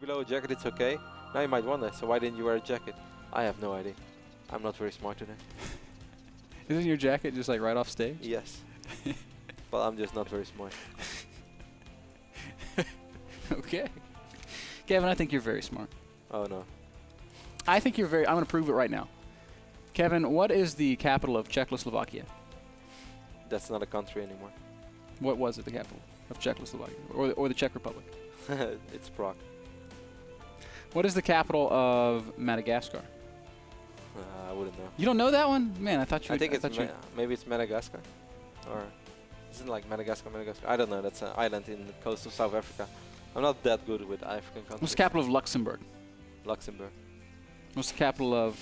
below a jacket, it's okay. Now you might wonder, so why didn't you wear a jacket? I have no idea. I'm not very smart today. Isn't your jacket just like right off stage? Yes. But I'm just not very smart. Okay. Kevin, I think you're very smart. Oh no. I think you're very... I'm going to prove it right now. Kevin, what is the capital of Czechoslovakia? That's not a country anymore. What was it, the capital of Czechoslovakia? Or the Czech Republic? It's Prague. What is the capital of Madagascar? I wouldn't know. You don't know that one? Man, I thought you I would. think it's maybe it's Madagascar. Or isn't it like Madagascar? I don't know. That's an island in the coast of South Africa. I'm not that good with African countries. What's the capital of Luxembourg? Luxembourg. What's the capital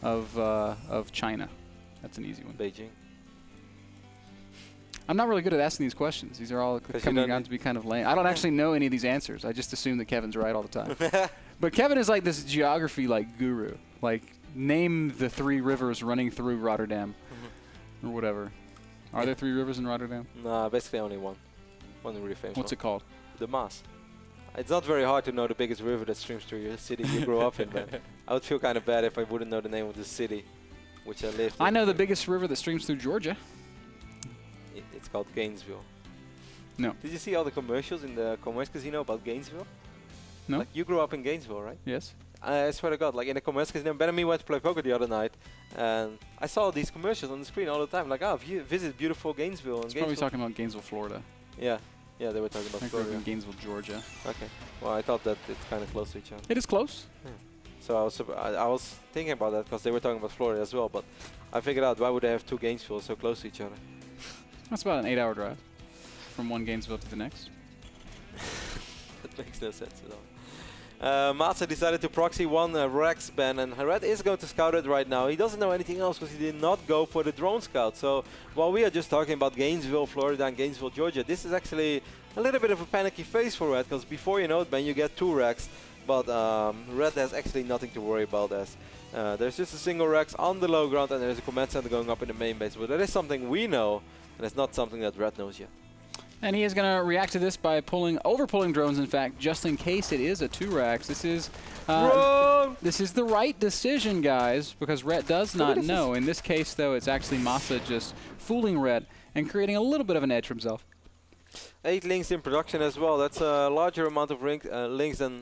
of China? That's an easy one. Beijing. I'm not really good at asking these questions. These are all coming out to be kind of lame. I don't actually know any of these answers. I just assume that Kevin's right all the time. But Kevin is like this geography like guru. Like, name the 3 rivers running through Rotterdam or whatever. Are there 3 rivers in Rotterdam? No, basically only one. One really famous What's one. it called? The Masa. It's not very hard to know the biggest river that streams through your city you grew up in, but I would feel kind of bad if I wouldn't know the name of the city which I lived in. I know the biggest river that streams through Georgia. It's called Gainesville. No. Did you see all the commercials in the Commerce Casino about Gainesville? No. Like, you grew up in Gainesville, right? Yes. I swear to God, like in the Commerce Casino, Ben and me went to play poker the other night, and I saw these commercials on the screen all the time. Like, oh, visit beautiful Gainesville. It's probably talking about Gainesville, Florida. Yeah. Yeah, they were talking about I grew up Florida. in Gainesville, Georgia. Okay. Well, I thought that it's kind of close to each other. It is close. Yeah. So I was thinking about that because they were talking about Florida as well, but I figured out why would they have 2 Gainesville so close to each other? That's about an 8-hour drive from one Gainesville to the next. That makes no sense at all. Masa decided to proxy one Rex ban, and Red is going to scout it right now. He doesn't know anything else because he did not go for the drone scout. So while we are just talking about Gainesville, Florida and Gainesville, Georgia, this is actually a little bit of a panicky phase for Red, because before you know it, Ben, you get 2 Rex, but Red has actually nothing to worry about as there's just a single Rex on the low ground and there's a command center going up in the main base. But that is something we know, and it's not something that Red knows yet. And he is going to react to this by over-pulling drones, in fact, just in case it is a 2-Rex. This is the right decision, guys, because Red does not know. In this case, though, it's actually Masa just fooling Red and creating a little bit of an edge for himself. 8 links in production as well. That's a larger amount of links than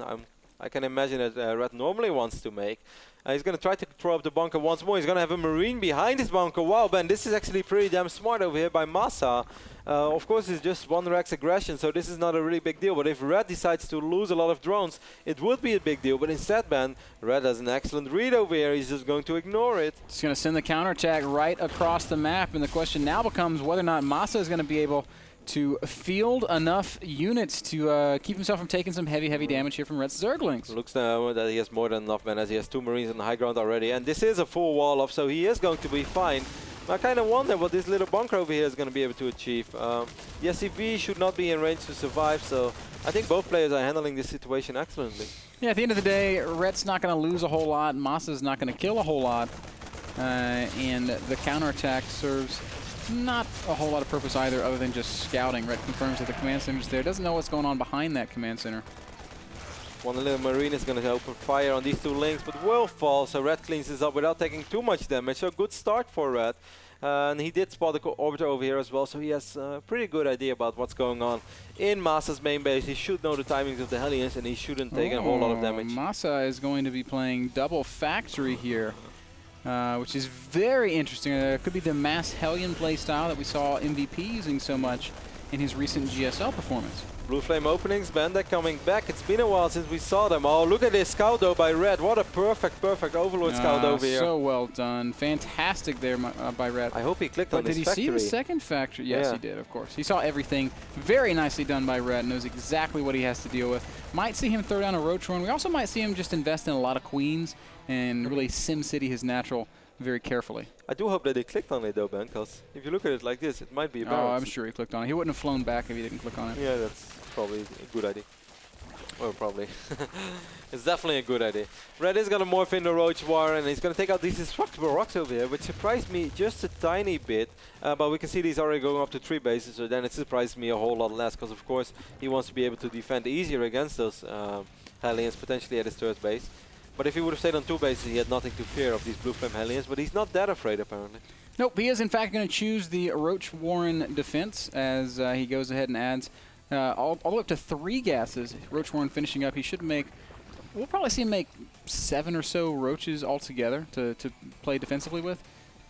I can imagine that Red normally wants to make. He's going to try to throw up the bunker once more. He's going to have a Marine behind his bunker. Wow, Ben, this is actually pretty damn smart over here by Masa. Of course, it's just 1 Rex aggression, so this is not a really big deal. But if Red decides to lose a lot of drones, it would be a big deal. But instead, Ben, Red has an excellent read over here. He's just going to ignore it. He's going to send the counterattack right across the map. And the question now becomes whether or not Masa is going to be able to field enough units to keep himself from taking some heavy damage here from Red's Zerglings. Looks now that he has more than enough, man, as he has 2 Marines on the high ground already. And this is a full wall off, so he is going to be fine. I kind of wonder what this little bunker over here is going to be able to achieve. The SCV should not be in range to survive, so I think both players are handling this situation excellently. Yeah, at the end of the day, Red's not going to lose a whole lot. Masa's not going to kill a whole lot. And the counterattack serves not a whole lot of purpose either, other than just scouting. Red confirms that the command center's there. Doesn't know what's going on behind that command center. One little Marine is going to open fire on these 2 links, but will fall, so Red cleans this up without taking too much damage. So good start for Red. And he did spot the orbiter over here as well, so he has a pretty good idea about what's going on in Masa's main base. He should know the timings of the Hellions, and he shouldn't take a whole lot of damage. Masa is going to be playing double factory here, which is very interesting. It could be the mass Hellion play style that we saw MVP using so much in his recent GSL performance. Blue Flame openings, Bender coming back. It's been a while since we saw them. Oh, look at this scout though by Red. What a perfect Overlord scout over here. So well done. Fantastic there by Red. I hope he clicked on this factory. Did he see the second factory? Yes, he did, of course. He saw everything. Very nicely done by Red. Knows exactly what he has to deal with. Might see him throw down a Roach run. We also might see him just invest in a lot of queens and really SimCity his natural very carefully. I do hope that they clicked on it though, Ben, because if you look at it like this, it might be a barracks. Oh, I'm sure he clicked on it. He wouldn't have flown back if he didn't click on it. Yeah, that's probably a good idea. Or probably. It's definitely a good idea. Red is going to morph in the Roach War, and he's going to take out these destructible rocks over here, which surprised me just a tiny bit. But we can see these already going up to 3 bases, so then it surprised me a whole lot less, because of course he wants to be able to defend easier against those Hellions potentially at his third base. But if he would have stayed on 2 bases, he had nothing to fear of these Blue Flame Hellions, but he's not that afraid apparently. Nope, he is in fact going to choose the Roach Warren defense as he goes ahead and adds all the way up to 3 gases. Roach Warren finishing up, he should make, we'll probably see him make 7 or so Roaches altogether to play defensively with.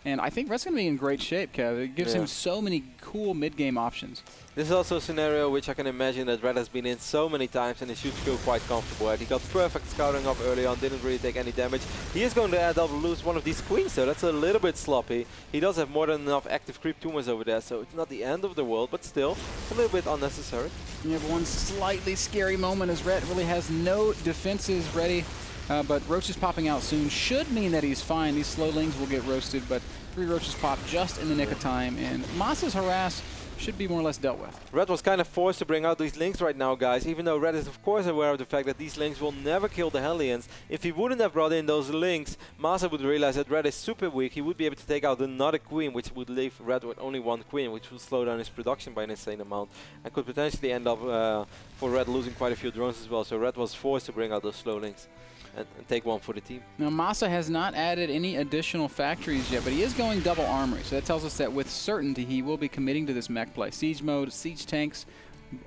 And I think Red's going to be in great shape, Kev. It gives him so many cool mid-game options. This is also a scenario which I can imagine that Red has been in so many times and he should feel quite comfortable at. He got perfect scouting up early on, didn't really take any damage. He is going to end up lose one of these queens, so that's a little bit sloppy. He does have more than enough active creep tumors over there, so it's not the end of the world, but still a little bit unnecessary. You have one slightly scary moment as Red really has no defenses ready. But Roaches popping out soon should mean that he's fine. These slowlings will get roasted, but 3 Roaches pop just in the nick of time, and Masa's harass should be more or less dealt with. Red was kind of forced to bring out these links right now, guys, even though Red is of course aware of the fact that these links will never kill the Hellions. If he wouldn't have brought in those links, Masa would realize that Red is super weak. He would be able to take out another queen, which would leave Red with only 1 queen, which would slow down his production by an insane amount, and could potentially end up for Red losing quite a few drones as well. So Red was forced to bring out those slow links and take 1 for the team. Now Masa has not added any additional factories yet, but he is going double armory, so that tells us that with certainty he will be committing to this mech play. Siege mode, siege tanks,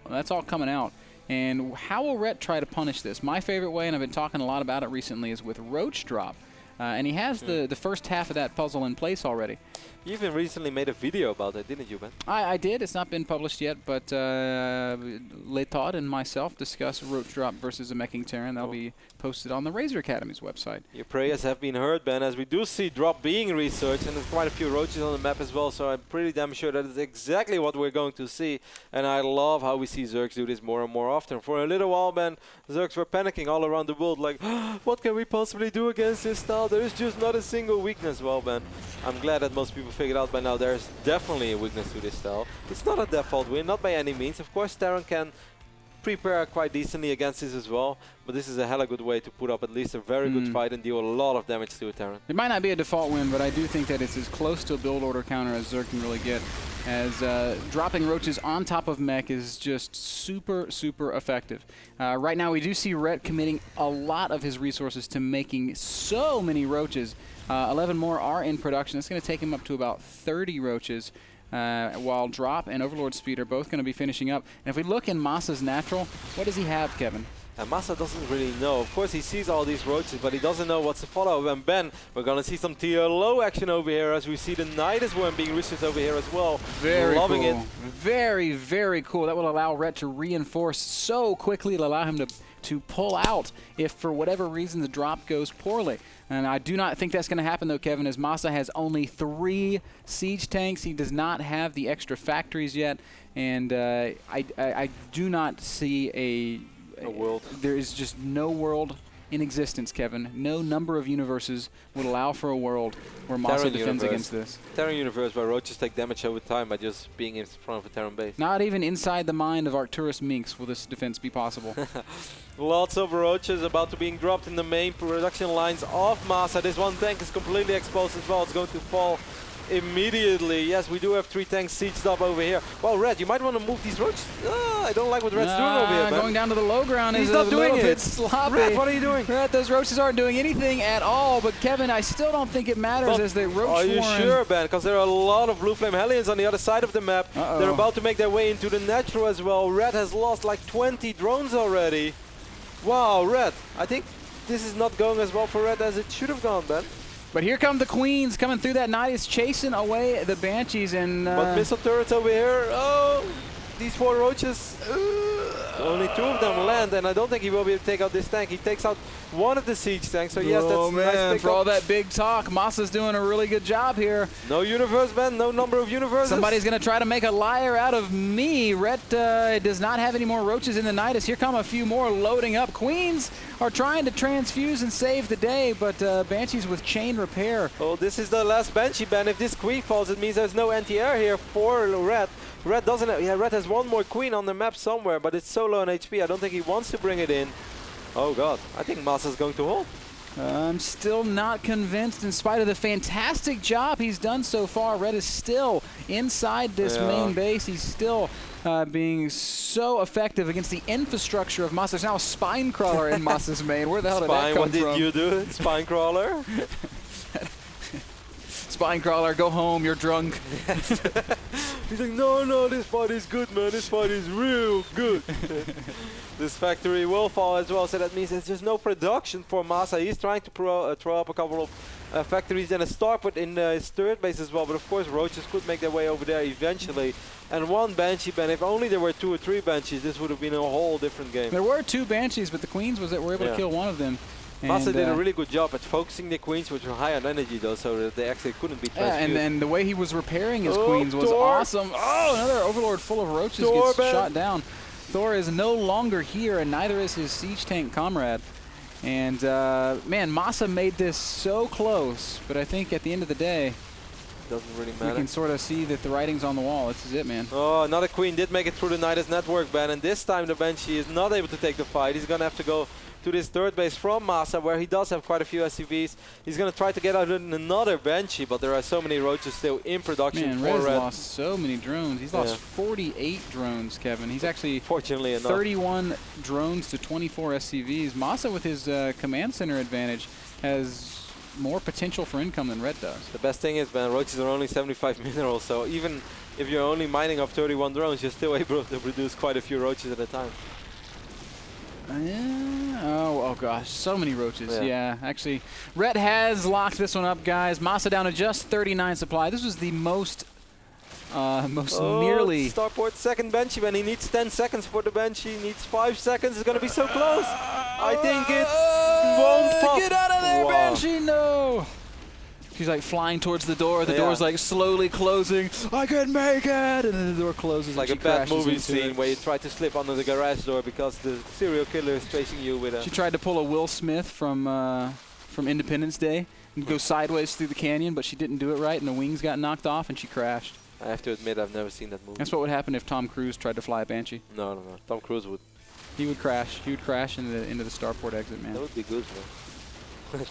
that's all coming out. And how will Rhett try to punish this? My favorite way, and I've been talking a lot about it recently, is with Roach drop. And he has the first half of that puzzle in place already. You even recently made a video about it, didn't you, Ben? I did. It's not been published yet, but Letod and myself discuss Roach drop versus a Meching Terran. That'll be posted on the Razor Academy's website. Your prayers have been heard, Ben, as we do see drop being researched, and there's quite a few Roaches on the map as well, so I'm pretty damn sure that is exactly what we're going to see. And I love how we see Zergs do this more and more often. For a little while, Ben, Zergs were panicking all around the world, like, what can we possibly do against this style? There is just not a single weakness. Well, Ben, I'm glad that most people figured out by now there's definitely a weakness to this style. It's not a default win, not by any means. Of course, Terran can prepare quite decently against this as well, but this is a hella good way to put up at least a very good fight and deal a lot of damage to a Terran. It might not be a default win, but I do think that it's as close to a build order counter as Zerg can really get, as dropping Roaches on top of mech is just super, super effective. Right now we do see Rhett committing a lot of his resources to making so many Roaches. 11 more are in production. It's going to take him up to about 30 Roaches, while Drop and Overlord Speed are both going to be finishing up. And if we look in Masa's natural, what does he have, Kevin? And Masa doesn't really know. Of course, he sees all these Roaches, but he doesn't know what's to follow. And Ben, we're going to see some tier low action over here as we see the Nidus Worm being researched over here as well. Very Loving cool. it. Very, very cool. That will allow Rhett to reinforce so quickly. It'll allow him to pull out if for whatever reason the drop goes poorly. And I do not think that's going to happen, though, Kevin, as Masa has only 3 siege tanks. He does not have the extra factories yet. And I do not see a world. There is just no world in existence, Kevin. No number of universes would allow for a world where Masa defends against this. Terran universe where Roaches take damage over time by just being in front of a Terran base. Not even inside the mind of Arcturus Minx will this defense be possible. Lots of Roaches about to being dropped in the main production lines of Masa. This one tank is completely exposed as well. It's going to fall immediately. Yes, we do have 3 tanks sieged up over here. Well, Red, you might want to move these Roaches. I don't like what Red's doing over here, man. Going down to the low ground is a not doing little it. Bit sloppy. Red, what are you doing? Red, those Roaches aren't doing anything at all. But Kevin, I still don't think it matters as they Roach Are you sure, Ben? Because there are a lot of Blue Flame Hellions on the other side of the map. They're about to make their way into the natural as well. Red has lost like 20 drones already. Wow, Red. I think this is not going as well for Red as it should have gone, Ben. But here come the Queens coming through that night. It's chasing away the Banshees. And but missile turrets over here. Oh, these 4 Roaches. Only 2 of them land, and I don't think he will be able to take out this tank. He takes out one of the siege tanks, so yes, that's man, nice. For all that big talk, Masa's doing a really good job here. No universe, Ben. No number of universes. Somebody's going to try to make a liar out of me. Rhett does not have any more Roaches in the Nidus. Here come a few more loading up. Queens are trying to transfuse and save the day, but Banshees with chain repair. Oh, this is the last Banshee, Ben. If this Queen falls, it means there's no anti-air here for Red. Red doesn't have, Red has one more Queen on the map somewhere, but it's so low on HP, I don't think he wants to bring it in. Oh god, I think Masa's going to hold. I'm still not convinced in spite of the fantastic job he's done so far. Red is still inside this main base. He's still being so effective against the infrastructure of Masa. There's now a spine crawler in Masa's main. Where the hell did that come from? What did you do? Spine crawler? Spine crawler, go home, you're drunk. He's like, no, this fight is good, man. This fight is real good. This factory will fall as well, so that means there's just no production for Masa. He's trying to throw up a couple of factories and a starport in his third base as well. But of course, Roaches could make their way over there eventually. And one Banshee ban. If only there were 2 or 3 Banshees, this would have been a whole different game. There were 2 Banshees, but the Queens were able to kill one of them. Masa did a really good job at focusing the Queens, which were high on energy though, so that they actually couldn't be transfused. Yeah, and the way he was repairing his Queens was awesome. Oh, another Overlord full of Roaches gets shot down. Thor is no longer here, and neither is his siege tank comrade. And, man, Masa made this so close, but I think at the end of the day, doesn't really matter. We can sort of see that the writing's on the wall. This is it, man. Oh, another Queen did make it through the Nidus network ban, and this time the Banshee is not able to take the fight. He's going to have to go to this third base from Masa, where he does have quite a few SCVs. He's going to try to get out another Banshee, but there are so many Roaches still in production. Man, Red's lost so many drones. He's lost 48 drones, Kevin. He's actually fortunately enough 31 drones to 24 SCVs. Masa, with his command center advantage, has more potential for income than Red does. The best thing is, man, Roaches are only 75 minerals, so even if you're only mining up 31 drones, you're still able to produce quite a few Roaches at a time. Oh gosh, so many Roaches. Yeah, actually, Red has locked this one up, guys. Masa down to just 39 supply. This was the most nearly. Starport second Banshee, man. He needs 10 seconds for the Banshee. He needs 5 seconds. It's going to be so close. I think it won't pop. Get out of there, Banshee! No! She's like flying towards the door. The door's like slowly closing. I can make it! And then the door closes. Like a bad movie scene where you try to slip under the garage door because the serial killer is chasing you with a... She tried to pull a Will Smith from Independence Day and go sideways through the canyon, but she didn't do it right, and the wings got knocked off, and she crashed. I have to admit, I've never seen that movie. That's what would happen if Tom Cruise tried to fly a Banshee. No. Tom Cruise would. He would crash. He would crash into the starport exit, man. That would be good, man.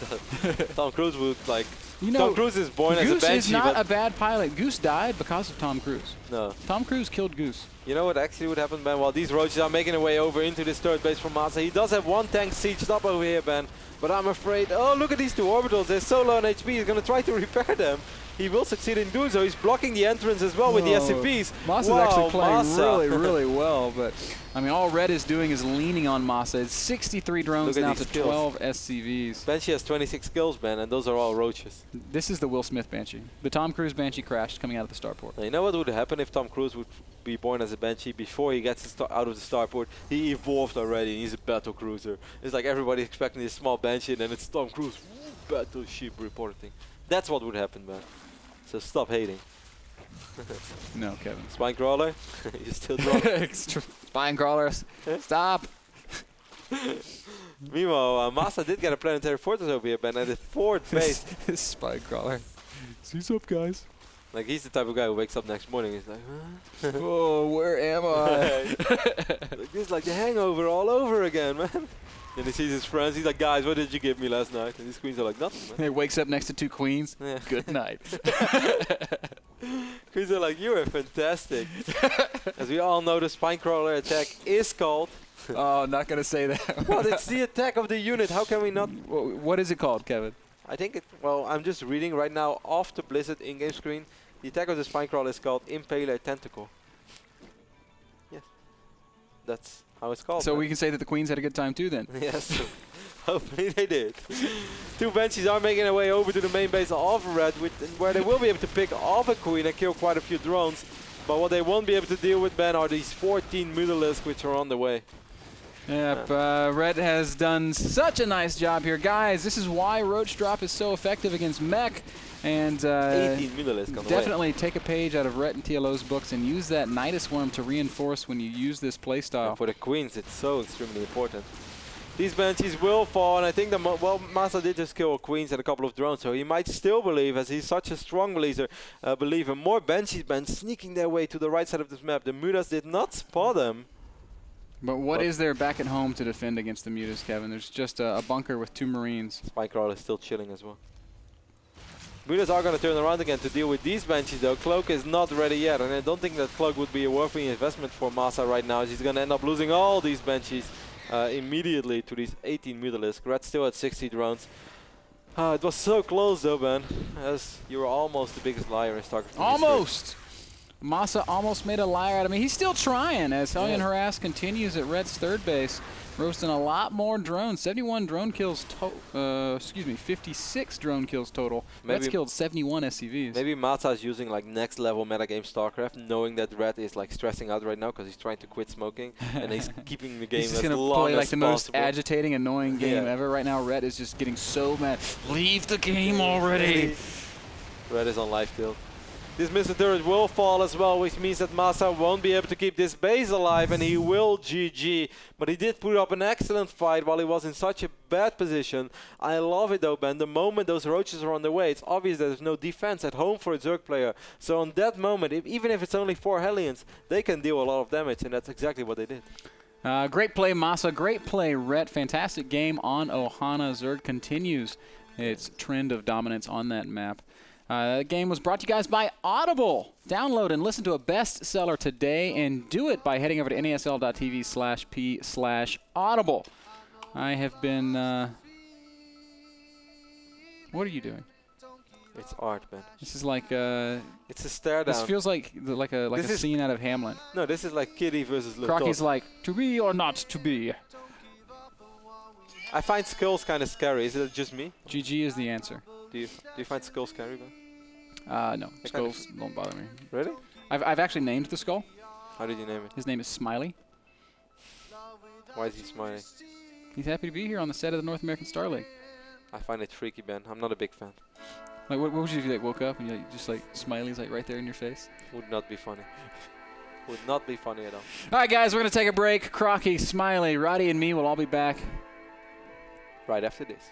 Tom Cruise would, like... You know, Tom Cruise is born as a Banshee. Goose is not a bad pilot. Goose died because of Tom Cruise. No. Tom Cruise killed Goose. You know what actually would happen, Ben? While these Roaches are making their way over into this third base from Masa, he does have one tank sieged up over here, Ben. But I'm afraid... Oh, look at these 2 orbitals. They're so low on HP. He's going to try to repair them. He will succeed in doing so. He's blocking the entrance as well with the SCVs. Masa's actually playing really, really well. But, I mean, all Red is doing is leaning on Masa. It's 63 drones now to 12 SCVs. Banshee has 26 kills, man, and those are all Roaches. This is the Will Smith Banshee. The Tom Cruise Banshee crashed coming out of the starport. Now, you know what would happen if Tom Cruise would be born as a Banshee before he gets out of the starport? He evolved already. He's a battle cruiser. It's like everybody expecting this small Banshee, and then it's Tom Cruise battleship reporting. That's what would happen, man. So stop hating. No, Kevin. Spine crawler? You're still drunk. Spine crawlers. Stop. Meanwhile, Masa did get a planetary fortress over here, Ben, at the 4th base. Spine crawler. Seize up, guys. Like, he's the type of guy who wakes up next morning and he's like, huh? Oh, where am I? Like, this is like the hangover all over again, man. And he sees his friends. He's like, guys, what did you give me last night? And these queens are like, nothing, man. He wakes up next to 2 queens. Yeah. Good night. Queens are like, you are fantastic. As we all know, the spine crawler attack is called. Oh, not going to say that. Well, it's the attack of the unit. How can we not? What is it called, Kevin? I think it, well, I'm just reading right now off the Blizzard in-game screen. The attack of the spine crawler is called Impaler Tentacle. Yes. That's how it's called. So we can say that the queens had a good time too then. Yes. Hopefully they did. 2 Banshees are making their way over to the main base of Red, where they will be able to pick off a queen and kill quite a few drones. But what they won't be able to deal with, Ben, are these 14 Mutalisks which are on the way. Yep, Red has done such a nice job here. Guys, this is why Roach Drop is so effective against mech. And 18 Mutalisks on the definitely take a page out of Rhett and TLO's books and use that Nidus Worm to reinforce when you use this playstyle. And for the queens, it's so extremely important. These Banshees will fall, and I think Masa did just kill queens and a couple of drones, so he might still believe, as he's such a strong believer, more Banshees sneaking their way to the right side of this map. The Mutas did not spot them. But what is there back at home to defend against the Mutas, Kevin? There's just a bunker with 2 Marines. Spycrawler is still chilling as well. Mutas are going to turn around again to deal with these Banshees though. Cloak is not ready yet, and I don't think that Cloak would be a worthy investment for Masa right now, as he's going to end up losing all these Banshees immediately to these 18 Mutalisks. Red's still at 60 drones. It was so close though, Ben, as you were almost the biggest liar in StarCraft. Almost! Masa almost made a liar out of me. He's still trying as Hellion Harass continues at Red's third base, roasting a lot more drones. 71 drone kills, 56 drone kills total. Red's killed 71 SCVs. Maybe Masa is using like next level metagame StarCraft, knowing that Red is like stressing out right now because he's trying to quit smoking, and he's keeping the game as long as possible. He's just going to play like the most agitating, annoying game ever. Right now, Red is just getting so mad. Leave the game already! Red is on life tilt. This missile turret will fall as well, which means that Masa won't be able to keep this base alive, and he will GG. But he did put up an excellent fight while he was in such a bad position. I love it though, Ben. The moment those Roaches are on the way, it's obvious that there's no defense at home for a Zerg player. So on that moment, even if it's only 4 Hellions, they can deal a lot of damage, and that's exactly what they did. Great play, Masa. Great play, Rhett. Fantastic game on Ohana. Zerg continues its trend of dominance on that map. The game was brought to you guys by Audible. Download and listen to a bestseller today, and do it by heading over to nasl.tv/p/audible. I have been... what are you doing? It's art, man. This is like... it's a stare down. This feels like a scene out of Hamlet. No, this is like Kitty versus Little Crocky's like, to be or not to be? I find skulls kind of scary. Is it just me? GG is the answer. Do you find skulls scary, Ben? No. Skulls don't bother me. Really? I've actually named the skull. How did you name it? His name is Smiley. Why is he smiling? He's happy to be here on the set of the North American Star League. I find it freaky, Ben. I'm not a big fan. Like, what would you do if you woke up and just like Smiley's like right there in your face? Would not be funny. Would not be funny at all. All right, guys, we're gonna take a break. Crocky, Smiley, Roddy, and me will all be back right after this.